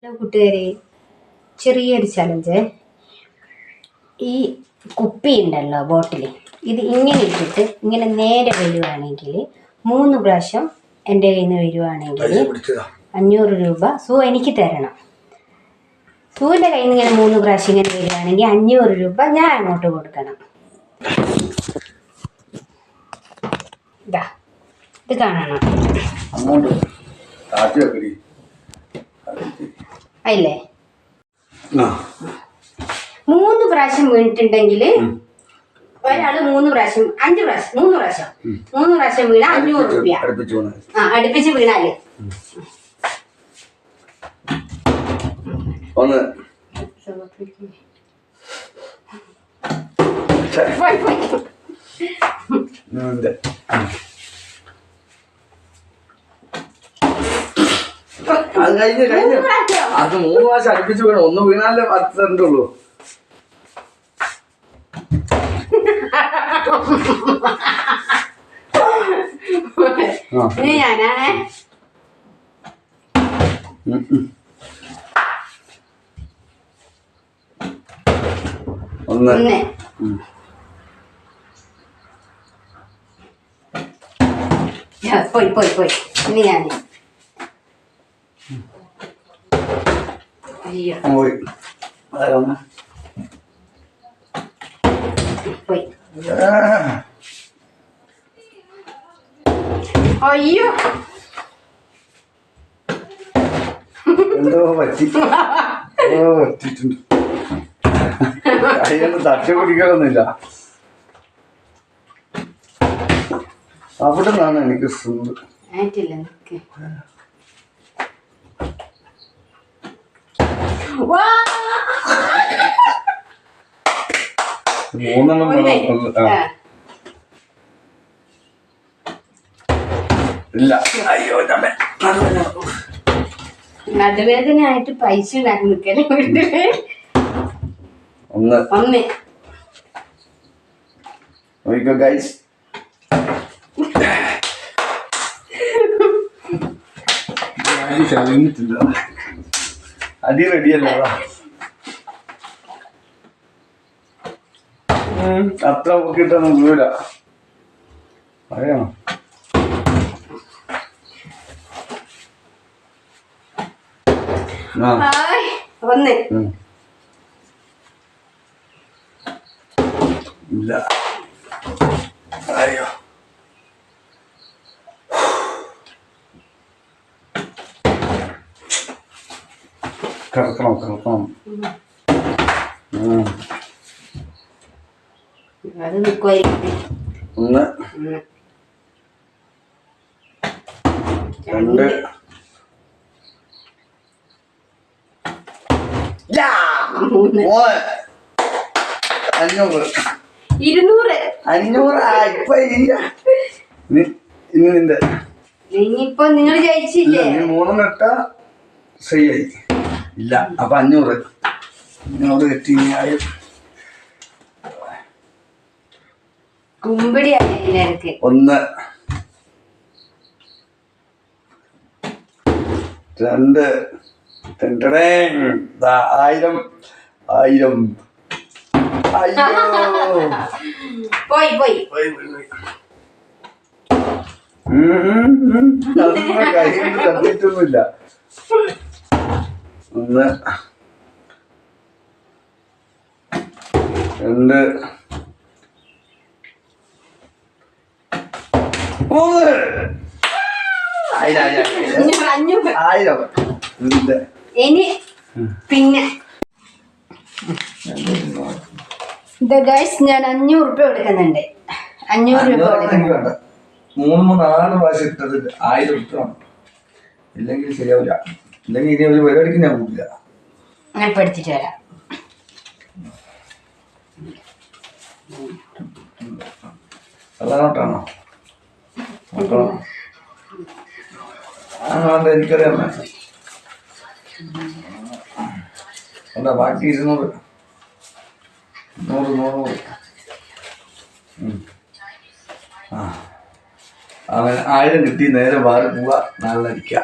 Hello കൂട്ടുകാരെ, ചെറിയൊരു challenge. ഈ കുപ്പി ഉണ്ടല്ലോ, ബോട്ടിൽ, ഇത് ഇങ്ങനെ ഇട്ടിട്ട് ഇങ്ങനെ നേരെ വരുവാണെങ്കിൽ 3 പ്രാവശ്യം എൻ്റെ കയ്യിൽ നിന്ന് വരുവാണെങ്കിൽ 500 രൂപ എനിക്ക് തരണം. സൂവിൻ്റെ കയ്യിൽ നിന്ന് ഇങ്ങനെ 3 പ്രാവശ്യം ഇങ്ങനെ വരുവാണെങ്കിൽ 500 രൂപ ഞാൻ അങ്ങോട്ട് കൊടുക്കണം. ഇതാ, ഇത് കാണണം അല്ലേ? 3 പ്രാവശ്യം വീണിട്ടുണ്ടെങ്കിൽ ഒരാള് 3 പ്രാവശ്യം 5 പ്രാവശ്യം 3 പ്രാവശ്യം 3 പ്രാവശ്യം വീണ 500 രൂപ. അടുപ്പിച്ച് വീണാല് അത് കഴിഞ്ഞ് അത് 3 പ്രാവശ്യം അടുപ്പിച്ച് വീണു. ഒന്ന് വീണാലേ 10 തരണ്ടുള്ളൂ. ഞാനാണേ ഒന്ന് പോയി ഇനി ഞാൻ പോയി അയ്യോ, എന്തോ പറ്റിട്ടുണ്ട്. അതിനൊന്നും തട്ടി പിടിക്കലൊന്നുമില്ല. അവിടെ നിന്നാണ് എനിക്ക് സുഖം. 3 ഇല്ല. അയ്യോ, നടുവേദനയായിട്ട് പൈസ ഉണ്ടാക്കി നിൽക്കല്. ഒന്ന് ഗൈസ്, അടി റെഡിയല്ല. അത്ര കിട്ടൊന്നും വീഴ അറിയാമോ? ഇല്ല. അയ്യോ, കിടക്കണം. ഒന്ന് 2 500 ഇപ്പൊ ഇനി നിന്റെ ഇനിയിപ്പോ നിങ്ങൾ ജയിച്ചില്ലേ? 3 ഇട്ടാ ശരിയായി. ഇല്ല, അപ്പൊ 500 തെറ്റി. കുമ്പിടി 1 2 1000 അയ്യോ, പോയി തന്നിട്ടൊന്നുമില്ല. 1 2 1000. ഇനി പിന്നെ ഞാൻ 500 രൂപ കൊടുക്കുന്നുണ്ട്. 500 രൂപ 3-4 പ്രാവശ്യം ഇട്ടത് 1000 ഇട്ടാണ്. ഇല്ലെങ്കിൽ ശരിയാവില്ല. ഇല്ലെങ്കിൽ ഇനി ഒരു പരിപാടിക്ക് ഞാൻ പോകില്ല. അങ്ങനെ പഠിച്ചിട്ട് വരാം. അതാണോട്ടാണോ? എനിക്കറിയാം. എന്താ ബാക്കി 200 100 അവൻ 1000 കിട്ടി. നേരെ വേറെ പോവാ, 4 അടിക്കുക.